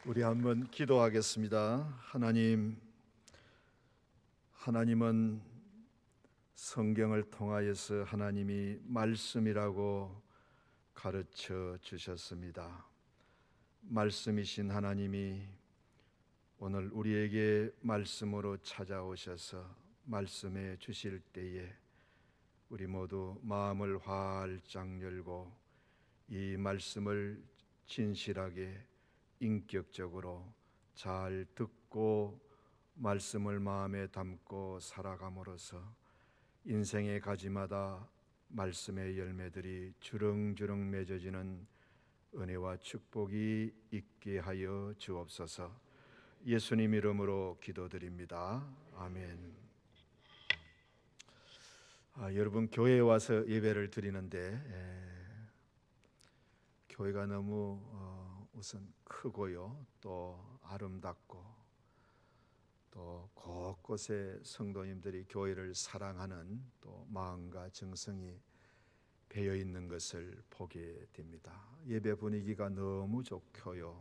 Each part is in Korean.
우리 한번 기도하겠습니다. 하나님은 성경을 통하여서 하나님이 말씀이라고 가르쳐 주셨습니다. 말씀이신 하나님이 오늘 우리에게 말씀으로 찾아오셔서 말씀해 주실 때에 우리 모두 마음을 활짝 열고 이 말씀을 진실하게 인격적으로 잘 듣고 말씀을 마음에 담고 살아감으로써 인생의 가지마다 말씀의 열매들이 주렁주렁 맺어지는 은혜와 축복이 있게 하여 주옵소서. 예수님 이름으로 기도드립니다. 아멘. 여러분, 교회에 와서 예배를 드리는데 교회가 너무 우선 크고요, 또 아름답고 또 곳곳에 성도님들이 교회를 사랑하는 또 마음과 정성이 배어 있는 것을 보게 됩니다. 예배 분위기가 너무 좋고요.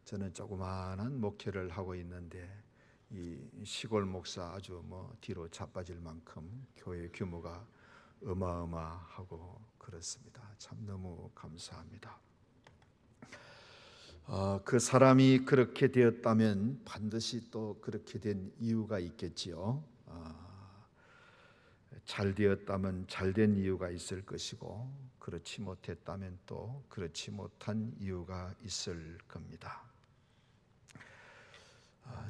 저는 조그마한 목회를 하고 있는데 이 시골 목사 아주 뒤로 자빠질 만큼 교회 규모가 어마어마하고 그렇습니다. 참 너무 감사합니다. 그 사람이 그렇게 되었다면 반드시 또 그렇게 된 이유가 있겠지요. 잘 되었다면 잘된 이유가 있을 것이고, 그렇지 못했다면 또 그렇지 못한 이유가 있을 겁니다.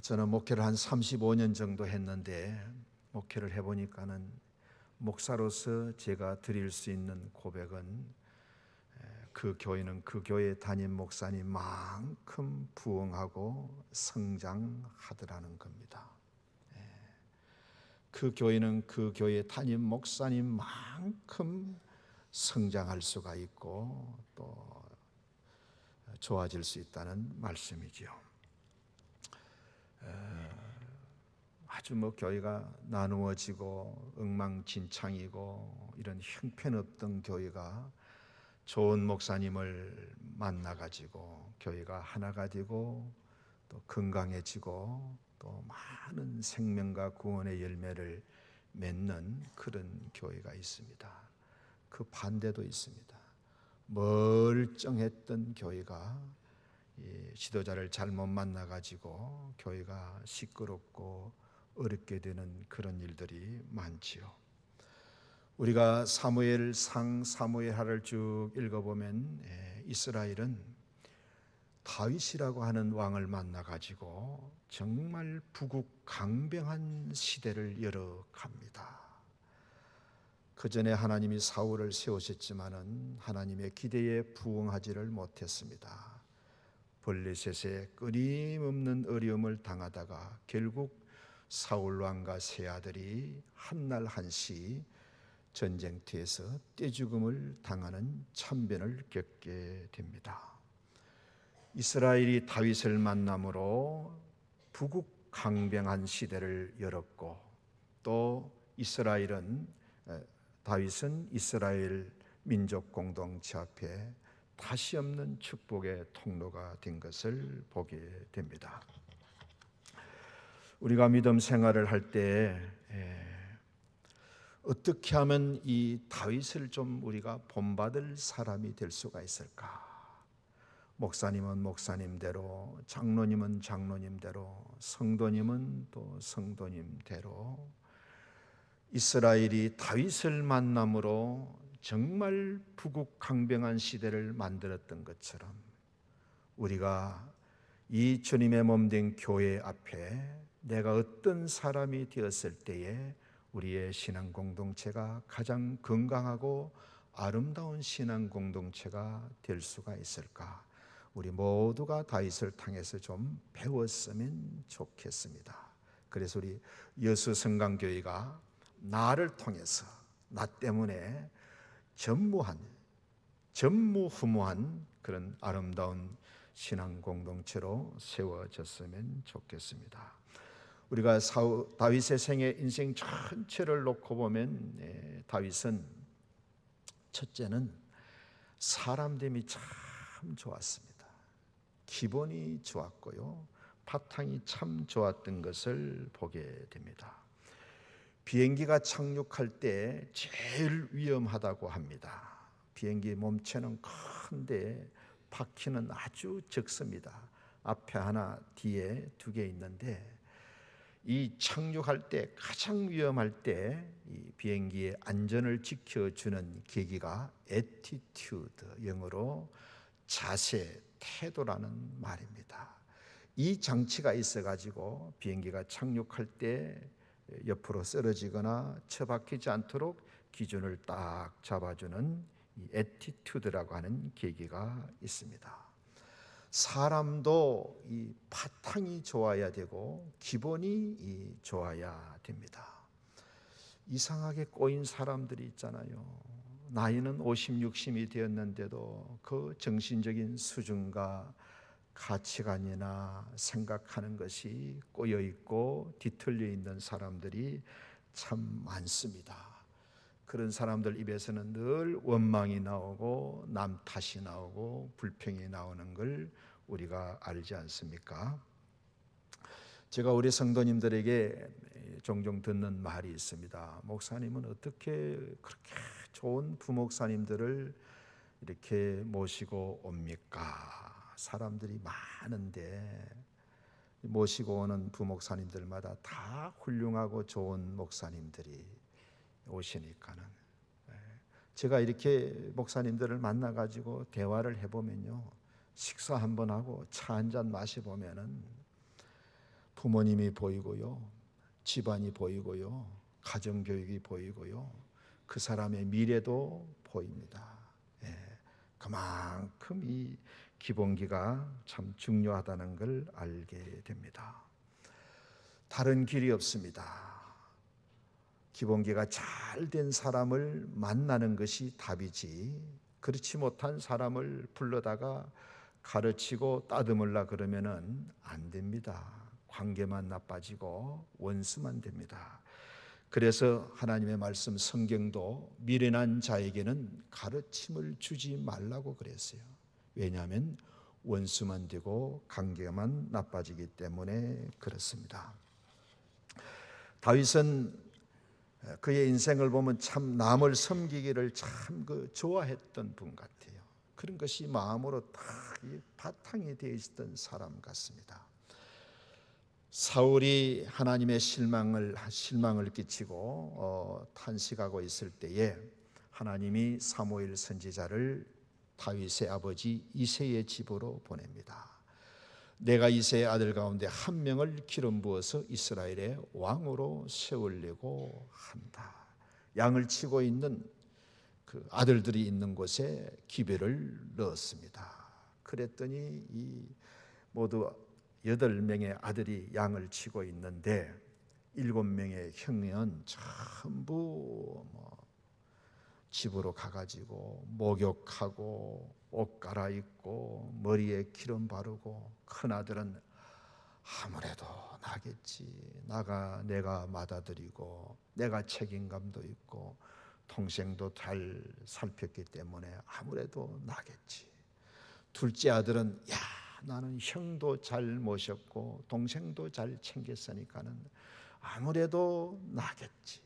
저는 목회를 한 35년 정도 했는데, 목회를 해보니까는 목사로서 제가 드릴 수 있는 고백은 그 교회는 그 교회 담임 목사님만큼 부흥하고 성장하더라는 겁니다. 그 교회는 그 교회 담임 목사님만큼 성장할 수가 있고 또 좋아질 수 있다는 말씀이죠. 아주 교회가 나누어지고 엉망진창이고 이런 형편없던 교회가 좋은 목사님을 만나가지고 교회가 하나가 되고 또 건강해지고 또 많은 생명과 구원의 열매를 맺는 그런 교회가 있습니다. 그 반대도 있습니다. 멀쩡했던 교회가 지도자를 잘못 만나가지고 교회가 시끄럽고 어렵게 되는 그런 일들이 많지요. 우리가 사무엘상, 사무엘하를 쭉 읽어보면 이스라엘은 다윗이라고 하는 왕을 만나가지고 정말 부국강병한 시대를 열어갑니다. 그 전에 하나님이 사울을 세우셨지만은 하나님의 기대에 부응하지를 못했습니다. 블레셋에 끊임없는 어려움을 당하다가 결국 사울 왕과 세 아들이 한날 한시 전쟁터에서 떼죽음을 당하는 참변을 겪게 됩니다. 이스라엘이 다윗을 만남으로 부국강병한 시대를 열었고 또 다윗은 이스라엘 민족 공동체 앞에 다시 없는 축복의 통로가 된 것을 보게 됩니다. 우리가 믿음 생활을 할 때 어떻게 하면 이 다윗을 좀 우리가 본받을 사람이 될 수가 있을까? 목사님은 목사님대로, 장로님은 장로님대로, 성도님은 또 성도님대로 이스라엘이 다윗을 만남으로 정말 부국강병한 시대를 만들었던 것처럼 우리가 이 주님의 몸된 교회 앞에 내가 어떤 사람이 되었을 때에 우리의 신앙 공동체가 가장 건강하고 아름다운 신앙 공동체가 될 수가 있을까? 우리 모두가 다윗을 통해서 좀 배웠으면 좋겠습니다. 그래서 우리 여수성강교회가 나를 통해서, 나 때문에 전무후무한 그런 아름다운 신앙 공동체로 세워졌으면 좋겠습니다. 우리가 다윗의 생애 인생 전체를 놓고 보면 다윗은 첫째는 사람됨이 참 좋았습니다. 기본이 좋았고요, 바탕이 참 좋았던 것을 보게 됩니다. 비행기가 착륙할 때 제일 위험하다고 합니다. 비행기 몸체는 큰데 바퀴는 아주 적습니다. 앞에 하나, 뒤에 2개 있는데, 이 착륙할 때 가장 위험할 때 이 비행기의 안전을 지켜주는 계기가 attitude, 영어로 자세, 태도라는 말입니다. 이 장치가 있어가지고 비행기가 착륙할 때 옆으로 쓰러지거나 처박히지 않도록 기준을 딱 잡아주는 이 attitude라고 하는 계기가 있습니다. 사람도 이 바탕이 좋아야 되고 기본이 좋아야 됩니다. 이상하게 꼬인 사람들이 있잖아요. 나이는 50, 60이 되었는데도 그 정신적인 수준과 가치관이나 생각하는 것이 꼬여 있고 뒤틀려 있는 사람들이 참 많습니다. 그런 사람들 입에서는 늘 원망이 나오고 남 탓이 나오고 불평이 나오는 걸 우리가 알지 않습니까? 제가 우리 성도님들에게 종종 듣는 말이 있습니다. 목사님은 어떻게 그렇게 좋은 부목사님들을 이렇게 모시고 옵니까? 사람들이 많은데 모시고 오는 부목사님들마다 다 훌륭하고 좋은 목사님들이 오시니까는, 제가 이렇게 목사님들을 만나가지고 대화를 해보면요, 식사 한번 하고 차 한잔 마셔보면은 부모님이 보이고요, 집안이 보이고요, 가정교육이 보이고요, 그 사람의 미래도 보입니다. 그만큼 이 기본기가 참 중요하다는 걸 알게 됩니다. 다른 길이 없습니다. 기본기가 잘 된 사람을 만나는 것이 답이지, 그렇지 못한 사람을 불러다가 가르치고 따듬으려 그러면은 안 됩니다. 관계만 나빠지고 원수만 됩니다. 그래서 하나님의 말씀 성경도 미련한 자에게는 가르침을 주지 말라고 그랬어요. 왜냐하면 원수만 되고 관계만 나빠지기 때문에 그렇습니다. 다윗은 그의 인생을 보면 참 남을 섬기기를 참 좋아했던 분 같아요. 그런 것이 마음으로 딱 바탕이 되어 있었던 사람 같습니다. 사울이 하나님의 실망을 끼치고 탄식하고 있을 때에 하나님이 사무엘 선지자를 다윗의 아버지 이새의 집으로 보냅니다. 내가 이새의 아들 가운데 한 명을 기름 부어서 이스라엘의 왕으로 세우려고 한다. 양을 치고 있는 그 아들들이 있는 곳에 기별을 넣었습니다. 그랬더니 이 모두 8명의 아들이 양을 치고 있는데 7명의 형은 전부 집으로 가가지고 목욕하고 옷 갈아입고 머리에 기름 바르고, 큰아들은 아무래도 나겠지, 내가 맡아드리고 내가 책임감도 있고 동생도 잘 살폈기 때문에 아무래도 나겠지. 둘째 아들은 나는 형도 잘 모셨고 동생도 잘 챙겼으니까는 아무래도 나겠지.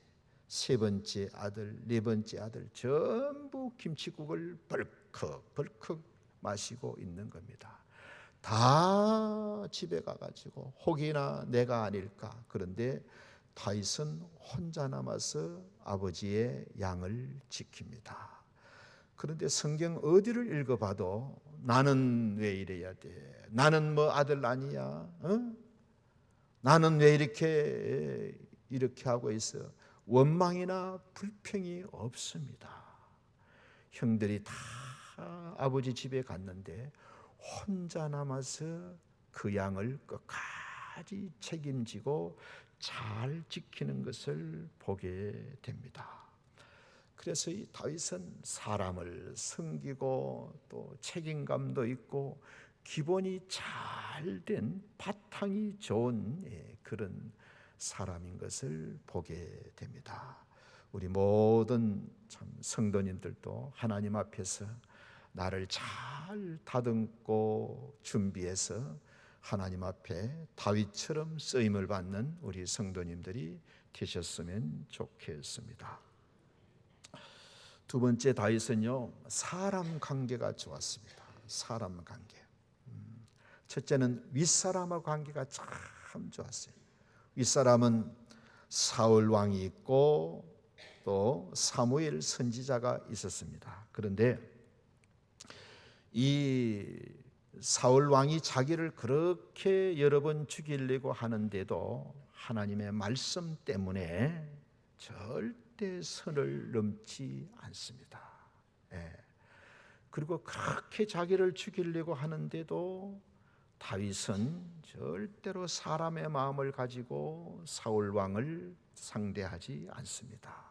세 번째 아들, 네 번째 아들 전부 김치국을 벌컥 마시고 있는 겁니다. 다 집에 가가지고 혹이나 내가 아닐까. 그런데 다윗은 혼자 남아서 아버지의 양을 지킵니다. 그런데 성경 어디를 읽어봐도 나는 왜 이래야 돼? 나는 뭐 아들 아니야? 나는 왜 이렇게 하고 있어? 원망이나 불평이 없습니다. 형들이 다 아버지 집에 갔는데 혼자 남아서 그 양을 끝까지 책임지고 잘 지키는 것을 보게 됩니다. 그래서 이 다윗은 사람을 섬기고 또 책임감도 있고 기본이 잘 된 바탕이 좋은 그런 사람인 것을 보게 됩니다. 우리 모든 참 성도님들도 하나님 앞에서 나를 잘 다듬고 준비해서 하나님 앞에 다윗처럼 쓰임을 받는 우리 성도님들이 되셨으면 좋겠습니다. 두 번째, 다윗은요, 사람 관계가 좋았습니다. 사람 관계. 첫째는 윗사람과 관계가 참 좋았어요. 윗사람은 사울 왕이 있고 또 사무엘 선지자가 있었습니다. 그런데 이 사울 왕이 자기를 그렇게 여러 번 죽이려고 하는데도 하나님의 말씀 때문에 절대 선을 넘지 않습니다. 그리고 그렇게 자기를 죽이려고 하는데도 다윗은 절대로 사람의 마음을 가지고 사울 왕을 상대하지 않습니다.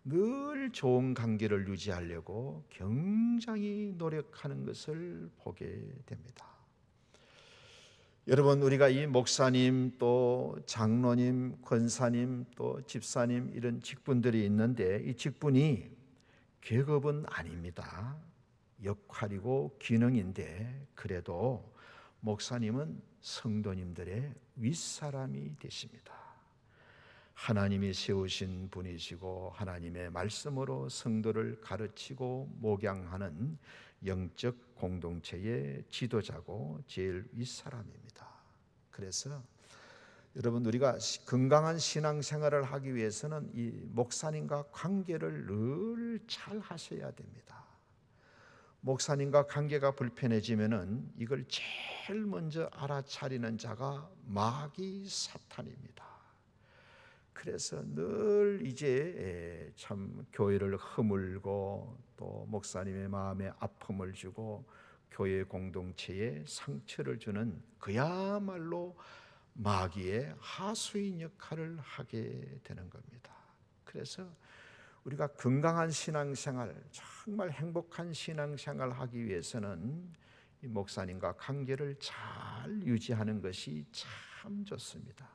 늘 좋은 관계를 유지하려고 굉장히 노력하는 것을 보게 됩니다. 여러분, 우리가 이 목사님 또 장로님, 권사님 또 집사님 이런 직분들이 있는데 이 직분이 계급은 아닙니다. 역할이고 기능인데 그래도 목사님은 성도님들의 윗사람이 되십니다. 하나님이 세우신 분이시고 하나님의 말씀으로 성도를 가르치고 목양하는 영적 공동체의 지도자고 제일 윗사람입니다. 그래서 여러분, 우리가 건강한 신앙생활을 하기 위해서는 이 목사님과 관계를 늘 잘 하셔야 됩니다. 목사님과 관계가 불편해지면은 이걸 제일 먼저 알아차리는 자가 마귀 사탄입니다. 그래서 늘 이제 참 교회를 허물고 또 목사님의 마음에 아픔을 주고 교회 공동체에 상처를 주는 그야말로 마귀의 하수인 역할을 하게 되는 겁니다. 그래서 우리가 건강한 신앙생활, 정말 행복한 신앙생활을 하기 위해서는 이 목사님과 관계를 잘 유지하는 것이 참 좋습니다.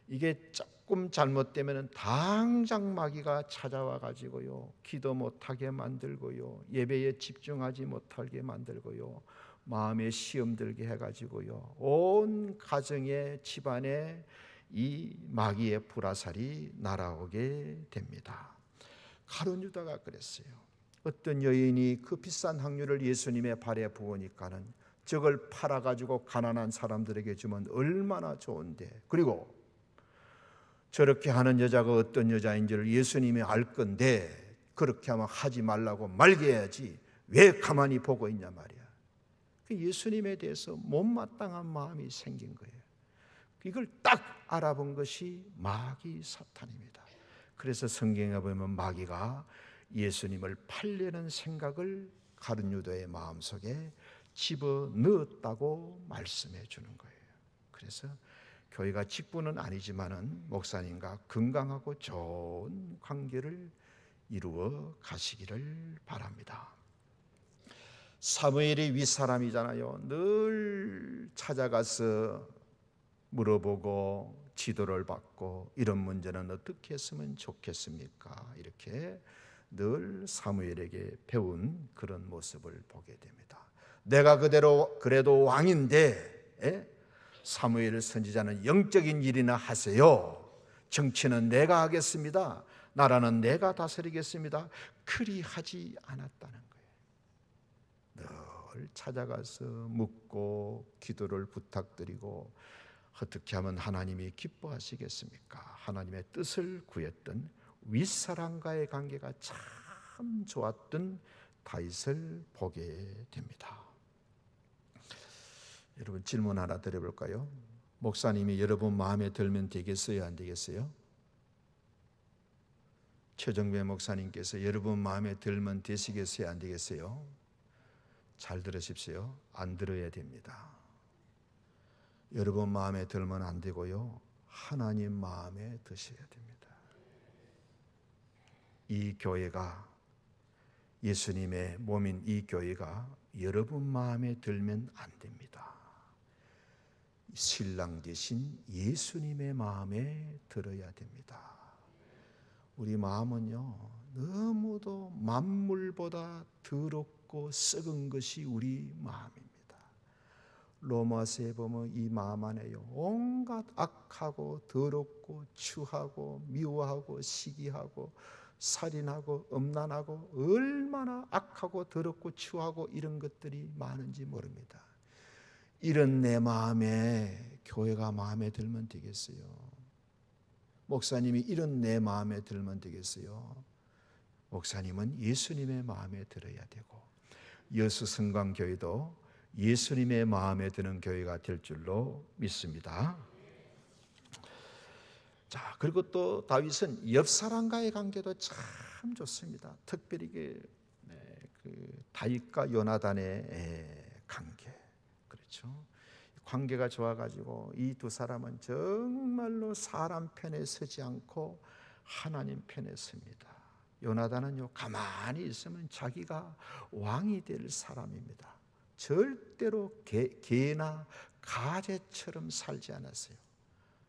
이게 조금 잘못되면 당장 마귀가 찾아와 가지고요, 기도 못하게 만들고요, 예배에 집중하지 못하게 만들고요, 마음에 시험 들게 해가지고요, 온 가정에 집안에 이 마귀의 불화살이 날아오게 됩니다. 가룟 유다가 그랬어요. 어떤 여인이 그 비싼 향유를 예수님의 발에 부으니까는 저걸 팔아가지고 가난한 사람들에게 주면 얼마나 좋은데, 그리고 저렇게 하는 여자가 어떤 여자인지를 예수님이 알 건데 그렇게 하면 하지 말라고 말게 해야지 왜 가만히 보고 있냐 말이야. 예수님에 대해서 못마땅한 마음이 생긴 거예요. 이걸 딱 알아본 것이 마귀 사탄입니다. 그래서 성경에 보면 마귀가 예수님을 팔려는 생각을 가룟 유다의 마음속에 집어넣었다고 말씀해 주는 거예요. 그래서 교회가 직분은 아니지만은 목사님과 건강하고 좋은 관계를 이루어 가시기를 바랍니다. 사무엘이 윗사람이잖아요. 늘 찾아가서 물어보고 지도를 받고 이런 문제는 어떻게 했으면 좋겠습니까? 이렇게 늘 사무엘에게 배운 그런 모습을 보게 됩니다. 내가 그래도 왕인데 사무엘 선지자는 영적인 일이나 하세요. 정치는 내가 하겠습니다. 나라는 내가 다스리겠습니다. 그리 하지 않았다는 거예요. 늘 찾아가서 묻고 기도를 부탁드리고 어떻게 하면 하나님이 기뻐하시겠습니까? 하나님의 뜻을 구했던 윗사람과의 관계가 참 좋았던 다윗을 보게 됩니다. 여러분, 질문 하나 드려볼까요? 목사님이 여러분 마음에 들면 되겠어요? 안 되겠어요? 최정배 목사님께서 여러분 마음에 들면 되시겠어요? 안 되겠어요? 잘 들으십시오. 안 들어야 됩니다. 여러분 마음에 들면 안 되고요, 하나님 마음에 드셔야 됩니다. 이 교회가, 예수님의 몸인 이 교회가 여러분 마음에 들면 안 됩니다. 신랑 되신 예수님의 마음에 들어야 됩니다. 우리 마음은요, 너무도 만물보다 더럽고 썩은 것이 우리 마음입니다. 로마서에 보면 이 마음 안에요, 온갖 악하고 더럽고 추하고 미워하고 시기하고 살인하고 음란하고 얼마나 악하고 더럽고 추하고 이런 것들이 많은지 모릅니다. 이런 내 마음에 교회가 마음에 들면 되겠어요? 목사님이 이런 내 마음에 들면 되겠어요? 목사님은 예수님의 마음에 들어야 되고, 여수성광교회도 예수님의 마음에 드는 교회가 될 줄로 믿습니다. 자, 그리고 또 다윗은 옆 사람과의 관계도 참 좋습니다. 특별히 그 다윗과 요나단의 관계, 그렇죠? 관계가 좋아가지고 이 두 사람은 정말로 사람 편에 서지 않고 하나님 편에 섭니다. 요나단은요, 가만히 있으면 자기가 왕이 될 사람입니다. 절대로 개나 가재처럼 살지 않았어요.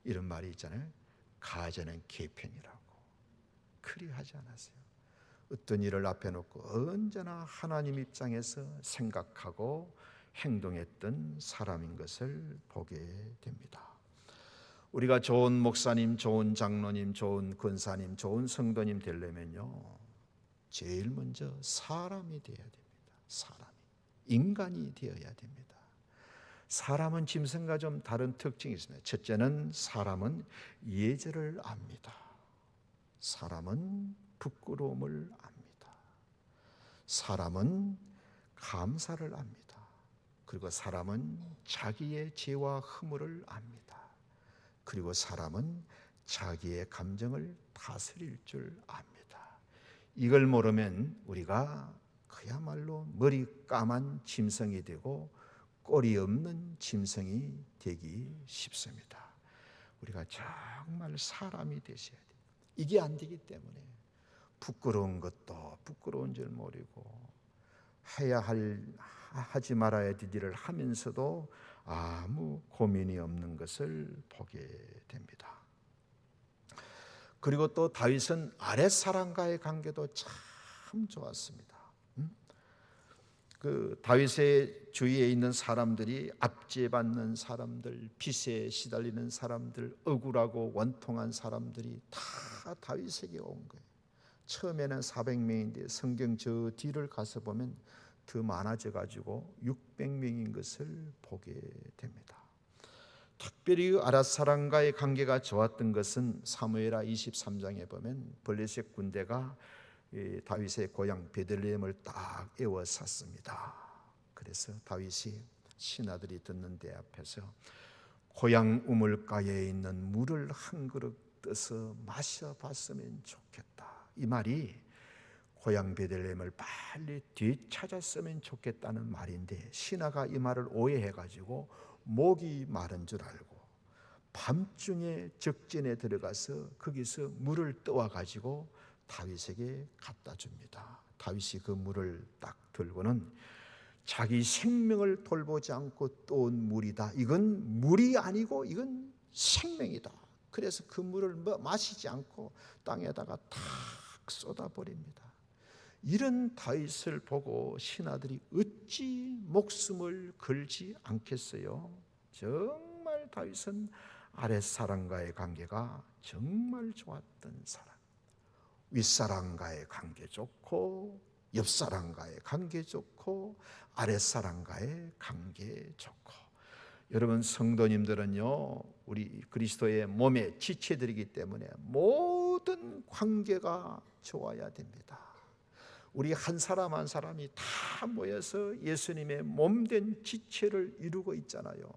이런 말이 있잖아요. 가재는 개편이라고. 그리 하지 않았어요. 어떤 일을 앞에 놓고 언제나 하나님 입장에서 생각하고 행동했던 사람인 것을 보게 됩니다. 우리가 좋은 목사님, 좋은 장로님, 좋은 권사님, 좋은 성도님 되려면요, 제일 먼저 사람이 되어야 됩니다. 사람이, 인간이 되어야 됩니다. 사람은 짐승과 좀 다른 특징이 있습니다. 첫째는 사람은 예절을 압니다. 사람은 부끄러움을 압니다. 사람은 감사를 압니다. 그리고 사람은 자기의 죄와 허물을 압니다. 그리고 사람은 자기의 감정을 다스릴 줄 압니다. 이걸 모르면 우리가 그야말로 머리 까만 짐승이 되고 꼬리 없는 짐승이 되기 쉽습니다. 우리가 정말 사람이 되셔야 돼요. 이게 안 되기 때문에 부끄러운 것도 부끄러운 줄 모르고 하지 말아야 될 일을 하면서도 아무 고민이 없는 것을 보게 됩니다. 그리고 또 다윗은 아랫사람과의 관계도 참 좋았습니다. 그 다윗의 주위에 있는 사람들이 압제받는 사람들, 빚에 시달리는 사람들, 억울하고 원통한 사람들이 다 다윗에게 온 거예요. 처음에는 400명인데 성경 저 뒤를 가서 보면 더 많아져 가지고 600명인 것을 보게 됩니다. 특별히 아랫사람과의 관계가 좋았던 것은 사무엘하 23장에 보면 블레셋 군대가 다윗의 고향 베들레헴을 딱 에워쌌습니다. 그래서 다윗이 신하들이 듣는 데 앞에서 고향 우물가에 있는 물을 한 그릇 떠서 마셔봤으면 좋겠다. 이 말이 고향 베들레헴을 빨리 되찾았으면 좋겠다는 말인데, 신하가 이 말을 오해해가지고 목이 마른 줄 알고 밤중에 적진에 들어가서 거기서 물을 떠와가지고 다윗에게 갖다 줍니다. 다윗이 그 물을 딱 들고는 자기 생명을 돌보지 않고 떠온 물이다. 이건 물이 아니고 이건 생명이다. 그래서 그 물을 마시지 않고 땅에다가 탁 쏟아버립니다. 이런 다윗을 보고 신하들이 어찌 목숨을 걸지 않겠어요? 정말 다윗은 아랫사람과의 관계가 정말 좋았던 사람. 윗사람과의 관계 좋고 옆사람과의 관계 좋고 아랫사람과의 관계 좋고. 여러분 성도님들은요, 우리 그리스도의 몸의 지체들이기 때문에 모든 관계가 좋아야 됩니다. 우리 한 사람 한 사람이 다 모여서 예수님의 몸된 지체를 이루고 있잖아요.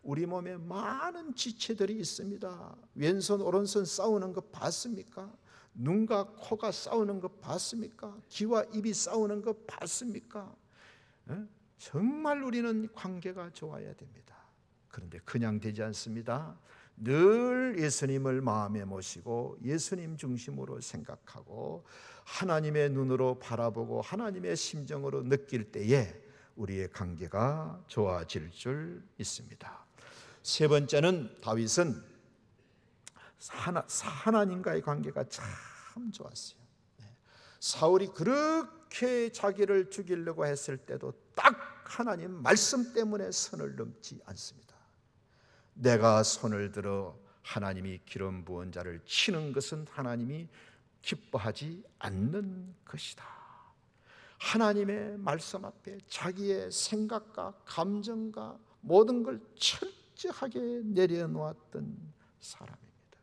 우리 몸에 많은 지체들이 있습니다. 왼손 오른손 싸우는 거 봤습니까? 눈과 코가 싸우는 거 봤습니까? 귀와 입이 싸우는 거 봤습니까? 정말 우리는 관계가 좋아야 됩니다. 그런데 그냥 되지 않습니다. 늘 예수님을 마음에 모시고 예수님 중심으로 생각하고 하나님의 눈으로 바라보고 하나님의 심정으로 느낄 때에 우리의 관계가 좋아질 줄 믿습니다. 세 번째는 다윗은 하나님과의 관계가 참 좋았어요. 사울이 그렇게 자기를 죽이려고 했을 때도 딱 하나님 말씀 때문에 선을 넘지 않습니다. 내가 손을 들어 하나님이 기름 부은 자를 치는 것은 하나님이 기뻐하지 않는 것이다. 하나님의 말씀 앞에 자기의 생각과 감정과 모든 걸 철저하게 내려놓았던 사람입니다.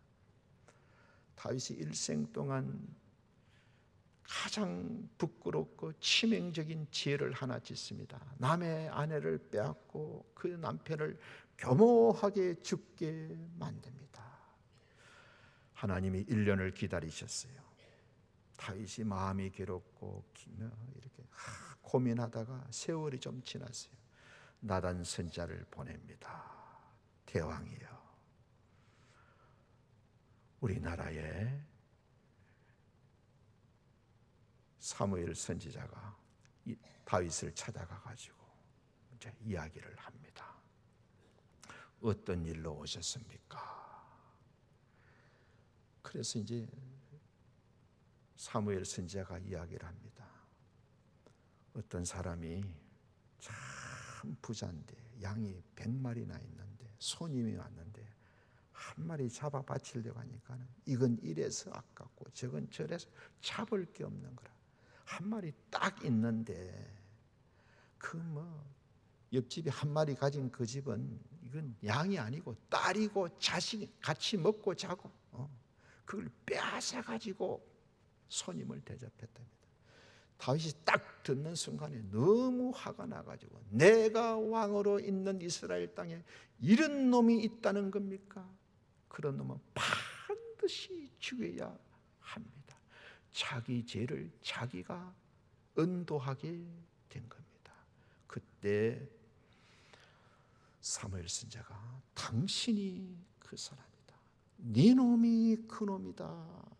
다윗이 일생 동안 가장 부끄럽고 치명적인 죄를 하나 짓습니다. 남의 아내를 빼앗고 그 남편을 교모하게 죽게 만듭니다. 하나님이 1년을 기다리셨어요. 다윗이 마음이 괴롭고 이렇게 고민하다가 세월이 좀 지났어요. 나단 선지자를 보냅니다. 대왕이여, 우리나라에 사무엘 선지자가 다윗을 찾아가 가지고 이제 이야기를 합니다. 어떤 일로 오셨습니까? 그래서 이제 사무엘 선지자가 이야기를 합니다. 어떤 사람이 참 부자인데 양이 100마리나 있는데 손님이 왔는데 한 마리 잡아 바치려고 하니까 이건 이래서 아깝고 저건 저래서 잡을 게 없는 거라. 한 마리 딱 있는데 그 옆집이 한 마리 가진 그 집은 이건 양이 아니고 딸이고 자식이 같이 먹고 자고 그걸 빼앗아 가지고 손님을 대접했답니다. 다윗이 딱 듣는 순간에 너무 화가 나가지고 내가 왕으로 있는 이스라엘 땅에 이런 놈이 있다는 겁니까? 그런 놈은 반드시 죽여야 합니다. 자기 죄를 자기가 은도하게 된 겁니다. 그때 사무엘 선지자가 당신이 그 사람이다. 네 놈이 그 놈이다.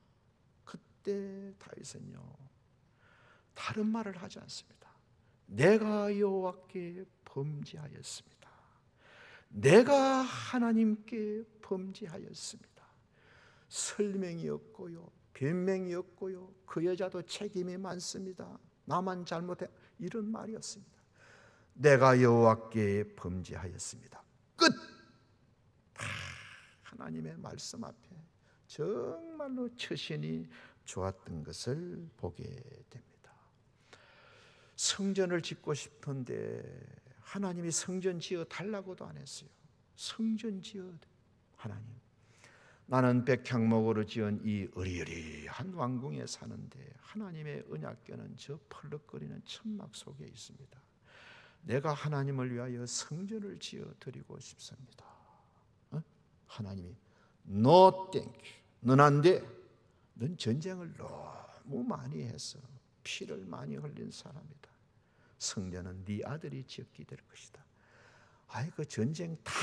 그때 다윗은요 다른 말을 하지 않습니다. 내가 여호와께 범죄하였습니다. 내가 하나님께 범죄하였습니다. 설명이 없고요, 변명이 없고요, 그 여자도 책임이 많습니다. 나만 잘못해, 이런 말이 없습니다. 내가 여호와께 범죄하였습니다. 끝. 하나님의 말씀 앞에 정말로 처신이 좋았던 것을 보게 됩니다. 성전을 짓고 싶은데 하나님이 성전 지어 달라고도 안 했어요. 성전 지어 하나님, 나는 백향목으로 지은 이 으리으리한 왕궁에 사는데 하나님의 언약궤는 저 펄럭거리는 천막 속에 있습니다. 내가 하나님을 위하여 성전을 지어 드리고 싶습니다. 하나님이 No thank you. 넌 안 돼. 넌 전쟁을 너무 많이 해서 피를 많이 흘린 사람이다. 성전은 네 아들이 지었게 될 것이다. 그 전쟁 다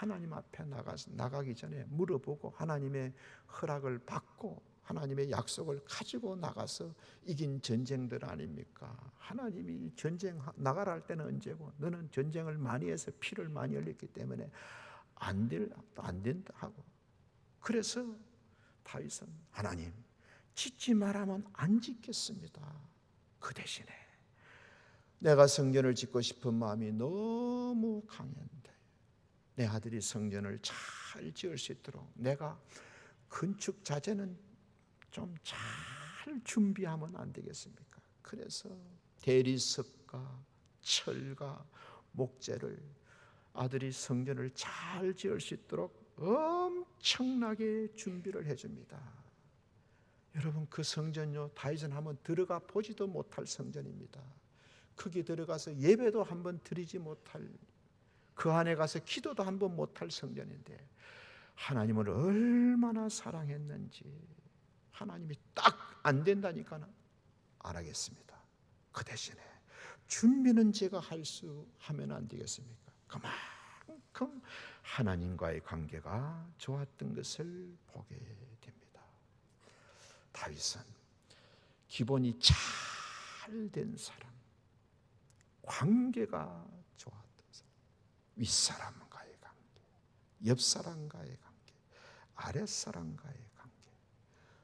하나님 앞에 나가기 전에 물어보고 하나님의 허락을 받고 하나님의 약속을 가지고 나가서 이긴 전쟁들 아닙니까? 하나님이 전쟁 나가라 할 때는 언제고 너는 전쟁을 많이 해서 피를 많이 흘렸기 때문에 안 된다 하고, 그래서 다윗은 하나님 짓지 말라면 안 짓겠습니다. 그 대신에 내가 성전을 짓고 싶은 마음이 너무 강했는데 내 아들이 성전을 잘 지을 수 있도록 내가 건축 자재는 좀 잘 준비하면 안 되겠습니까? 그래서 대리석과 철과 목재를 아들이 성전을 잘 지을 수 있도록 엄청나게 준비를 해줍니다. 여러분, 그 성전요, 다윗은 한번 들어가 보지도 못할 성전입니다. 거기 들어가서 예배도 한번 드리지 못할, 그 안에 가서 기도도 한번 못할 성전인데 하나님을 얼마나 사랑했는지, 하나님이 딱 안 된다니까 안 하겠습니다. 그 대신에 준비는 제가 하면 안 되겠습니까? 그만큼 하나님과의 관계가 좋았던 것을 보게 됩니다. 다윗은 기본이 잘 된 사람, 관계가 좋았던 사람, 윗사람과의 관계, 옆사람과의 관계, 아랫사람과의 관계,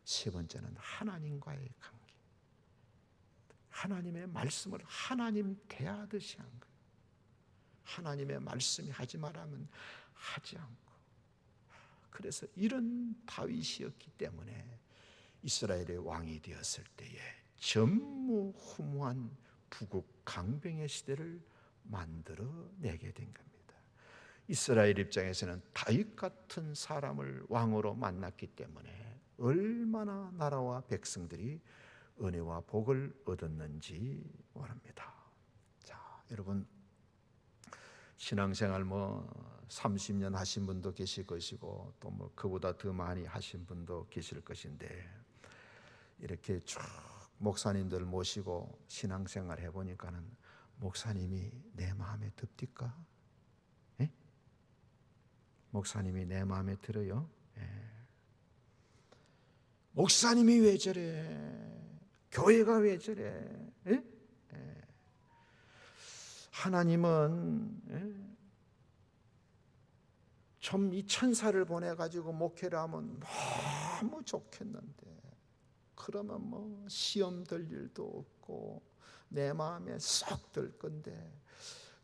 세 번째는 하나님과의 관계. 하나님의 말씀을 하나님 대하듯이 한 거예요. 하나님의 말씀이 하지 말라면 하지 않고. 그래서 이런 다윗이었기 때문에 이스라엘의 왕이 되었을 때에 전무후무한 부국 강병의 시대를 만들어내게 된 겁니다. 이스라엘 입장에서는 다윗 같은 사람을 왕으로 만났기 때문에 얼마나 나라와 백성들이 은혜와 복을 얻었는지 모릅니다. 자, 여러분, 신앙생활 30년 하신 분도 계실 것이고 또 그보다 더 많이 하신 분도 계실 것인데, 이렇게 쭉 목사님들 모시고 신앙생활 해보니까는 목사님이 내 마음에 듭니까? 예? 목사님이 내 마음에 들어요? 예. 목사님이 왜 저래? 교회가 왜 저래? 예? 예. 하나님은 좀 이 천사를 보내가지고 목회를 하면 너무 좋겠는데, 그러면 시험 들 일도 없고 내 마음에 쏙 들 건데,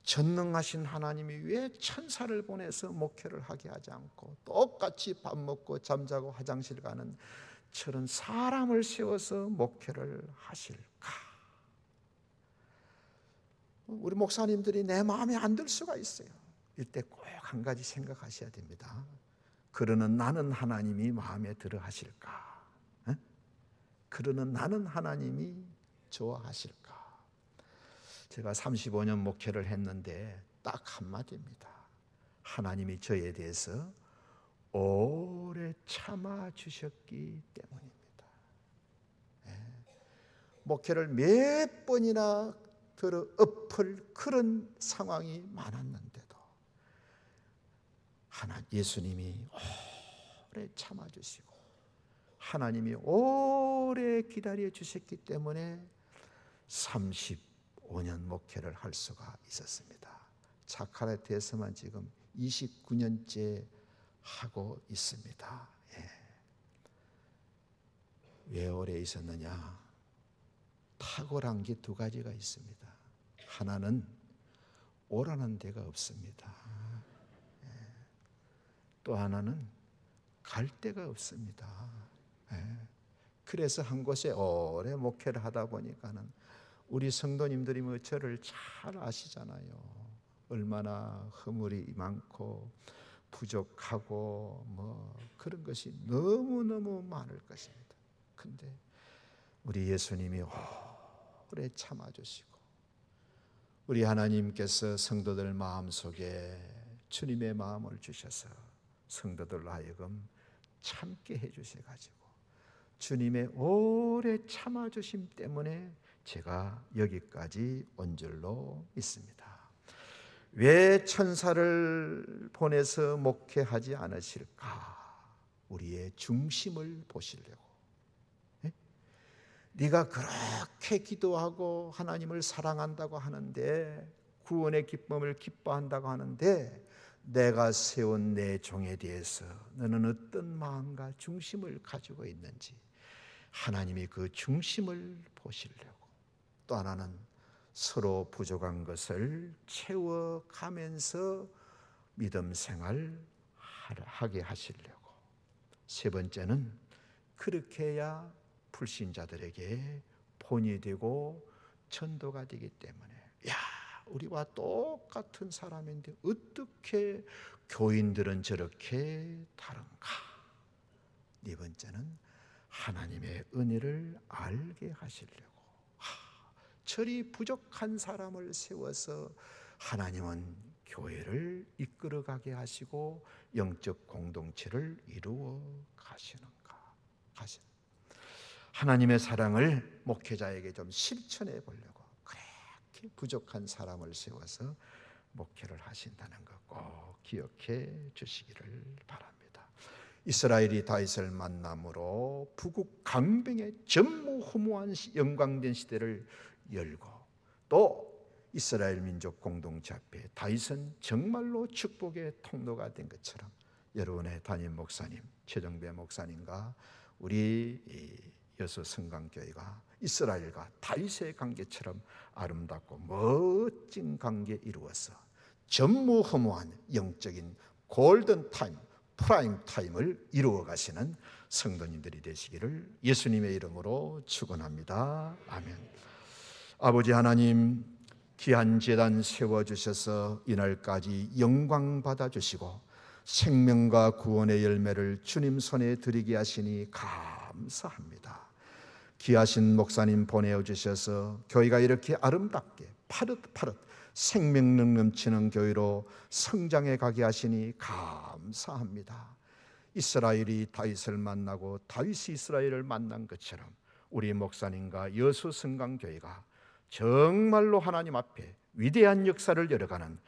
전능하신 하나님이 왜 천사를 보내서 목회를 하게 하지 않고 똑같이 밥 먹고 잠자고 화장실 가는 저런 사람을 세워서 목회를 하실까? 우리 목사님들이 내 마음에 안 들 수가 있어요. 이때 꼭 한 가지 생각하셔야 됩니다. 그러는 나는 하나님이 마음에 들어 하실까? 그러는 나는 하나님이 좋아하실까? 제가 35년 목회를 했는데 딱 한마디입니다. 하나님이 저에 대해서 오래 참아주셨기 때문입니다. 목회를 몇 번이나 들어 엎을 그런 상황이 많았는데도 예수님이 오래 참아주시고 하나님이 오래 기다려 주셨기 때문에 35년 목회를 할 수가 있었습니다. 자카르타에서만 지금 29년째 하고 있습니다. 왜 오래 있었느냐? 탁월한 게 두 가지가 있습니다. 하나는 오라는 데가 없습니다. 또 하나는 갈 데가 없습니다. 그래서 한 곳에 오래 목회를 하다 보니까는 우리 성도님들이 저를 잘 아시잖아요. 얼마나 허물이 많고 부족하고 그런 것이 너무너무 많을 것입니다. 근데 우리 예수님이 오래 참아주시고 우리 하나님께서 성도들 마음속에 주님의 마음을 주셔서 성도들로 하여금 참게 해주셔가지고 주님의 오래 참아주심 때문에 제가 여기까지 온 줄로 믿습니다. 왜 천사를 보내서 목회하지 않으실까? 우리의 중심을 보시려고. 네가 그렇게 기도하고 하나님을 사랑한다고 하는데, 구원의 기쁨을 기뻐한다고 하는데, 내가 세운 내 종에 대해서 너는 어떤 마음과 중심을 가지고 있는지 하나님이 그 중심을 보시려고. 또 하나는 서로 부족한 것을 채워가면서 믿음 생활 하게 하시려고. 세 번째는 그렇게 해야 불신자들에게 본이 되고 전도가 되기 때문에, 우리와 똑같은 사람인데 어떻게 교인들은 저렇게 다른가? 네 번째는 하나님의 은혜를 알게 하시려고. 저리 부족한 사람을 세워서 하나님은 교회를 이끌어가게 하시고 영적 공동체를 이루어 가시는가? 하나님의 사랑을 목회자에게 좀 실천해 보려고 그렇게 부족한 사람을 세워서 목회를 하신다는 것 꼭 기억해 주시기를 바랍니다. 이스라엘이 다윗을 만남으로 부국 강병의 전무후무한 영광된 시대를 열고, 또 이스라엘 민족 공동체 앞에 다윗은 정말로 축복의 통로가 된 것처럼 여러분의 담임 목사님 최정배 목사님과 우리 여수 성강교회가 이스라엘과 다윗의 관계처럼 아름답고 멋진 관계 이루어서 전무후무한 영적인 골든 타임, 프라임 타임을 이루어 가시는 성도님들이 되시기를 예수님의 이름으로 축원합니다. 아멘. 아버지 하나님, 귀한 제단 세워주셔서 이날까지 영광 받아주시고 생명과 구원의 열매를 주님 손에 드리게 하시니 감사합니다. 귀하신 목사님 보내주셔서 교회가 이렇게 아름답게 파릇파릇 생명력 넘치는 교회로 성장해 가게 하시니 감사합니다. 이스라엘이 다윗을 만나고 다윗이 이스라엘을 만난 것처럼 우리 목사님과 여수 성강교회가 정말로 하나님 앞에 위대한 역사를 열어가는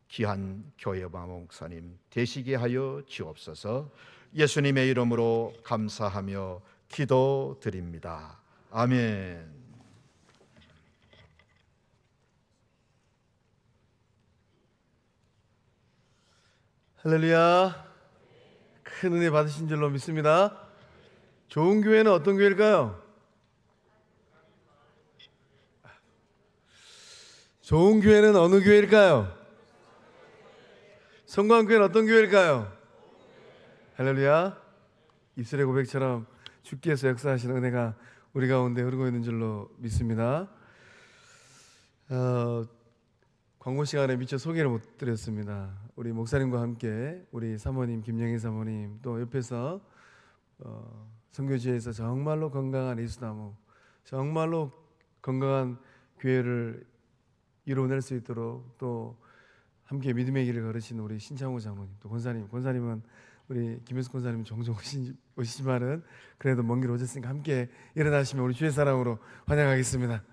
귀한 교회와 목사님 되시게 하여 주옵소서. 예수님의 이름으로 감사하며 기도드립니다. 아멘. 할렐루야. 큰 은혜 받으신 줄로 믿습니다. 좋은 교회는 어떤 교회일까요? 좋은 교회는 어느 교회일까요? 성광교회는 어떤 교회일까요? 할렐루야. 입술의 고백처럼 주께서 역사하시는 은혜가 우리 가운데 흐르고 있는 줄로 믿습니다. 광고 시간에 미처 소개를 못 드렸습니다. 우리 목사님과 함께 우리 사모님 김영희 사모님, 또 옆에서 선교지에서 정말로 건강한 이수나무, 정말로 건강한 교회를 이루어낼 수 있도록 또 함께 믿음의 길을 걸으신 우리 신창호 장로님, 또 권사님은 우리 김효숙 권사님은 종종 오시지만은 그래도 먼 길 오셨으니까 함께 일어나시면 우리 주의 사랑으로 환영하겠습니다.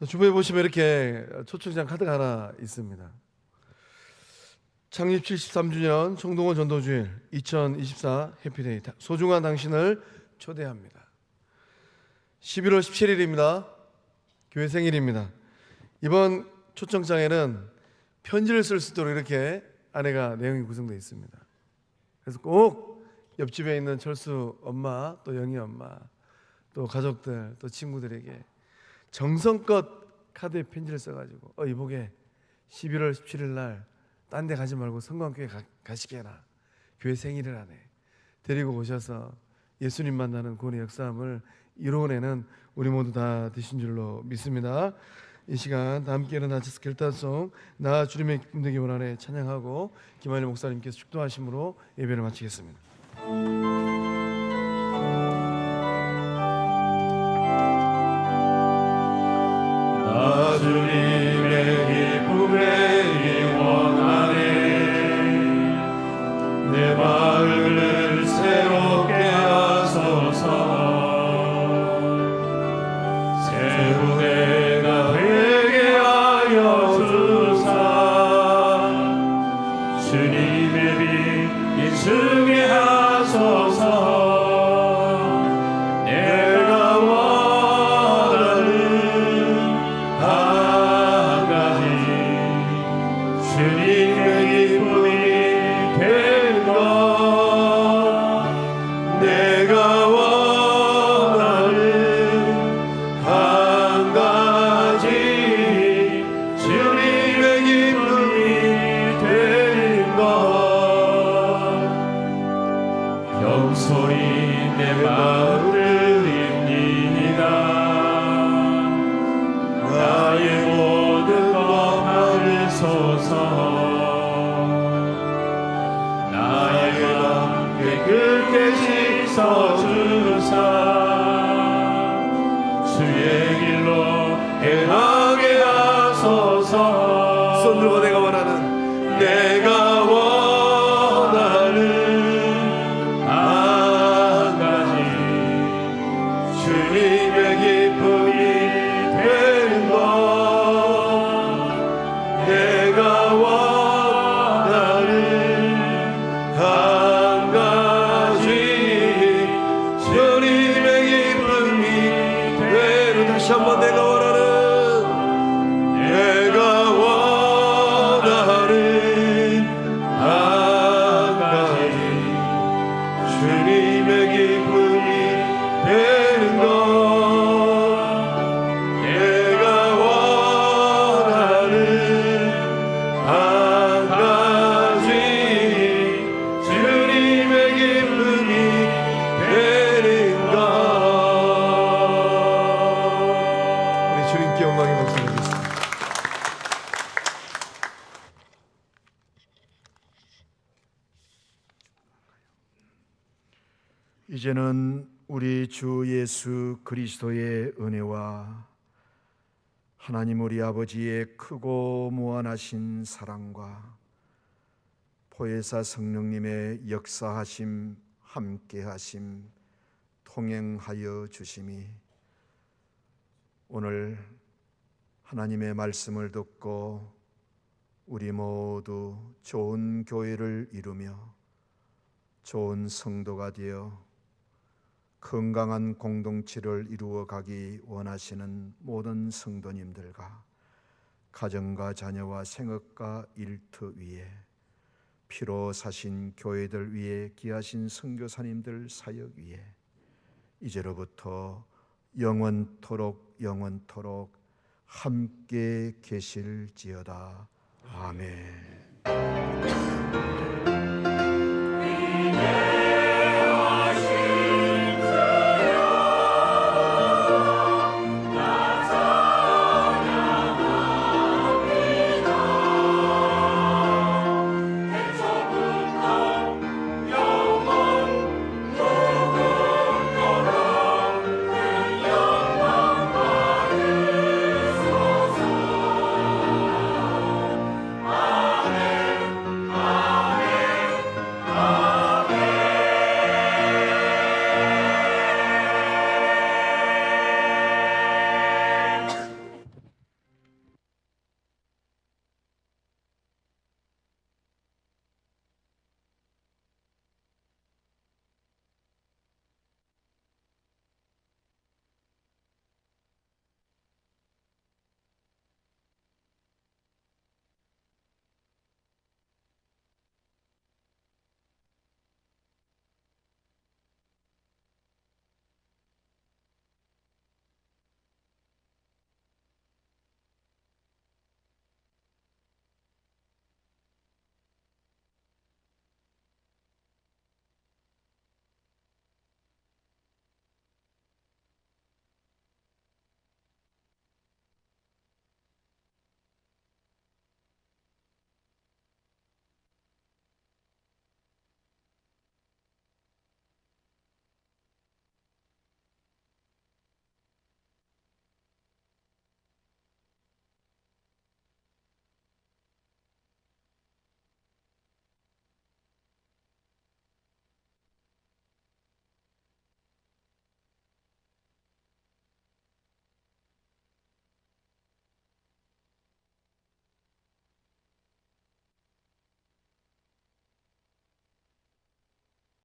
주부에 보시면 이렇게 초청장 카드가 하나 있습니다. 창립 73주년 청동원 전도주일 2024 해피데이, 소중한 당신을 초대합니다. 11월 17일입니다. 교회 생일입니다. 이번 초청장에는 편지를 쓸 수 있도록 이렇게 안에가 내용이 구성되어 있습니다. 그래서 꼭 옆집에 있는 철수 엄마, 또 영희 엄마, 또 가족들, 또 친구들에게 정성껏 카드에 편지를 써가지고 이보게 11월 17일 날 딴 데 가지 말고 성광교회 가시게 해라. 교회 생일을 하네. 데리고 오셔서 예수님 만나는 구원의 역사함을 이루어내는 우리 모두 다 되신 줄로 믿습니다. 이 시간 다 함께 일어나셔서 결단송 나 주님의 기쁨 되기 원하네 찬양하고 김한일 목사님께서 축도하심으로 예배를 마치겠습니다. 나 주님의 기쁨에 원하네 내 마음을 새롭게 하소서 새로 내가 되게 하여 주사 주님의 빛 인승에 하소서 한번 내가 이제는 우리 주 예수 그리스도의 은혜와 하나님 우리 아버지의 크고 무한하신 사랑과 보혜사 성령님의 역사하심, 함께하심, 통행하여 주심이 오늘 하나님의 말씀을 듣고 우리 모두 좋은 교회를 이루며 좋은 성도가 되어 건강한 공동체를 이루어 가기 원하시는 모든 성도님들과 가정과 자녀와 생업과 일터 위에 피로 사신 교회들 위에 귀하신 선교사님들 사역 위에 이제로부터 영원토록 함께 계실지어다. 아멘.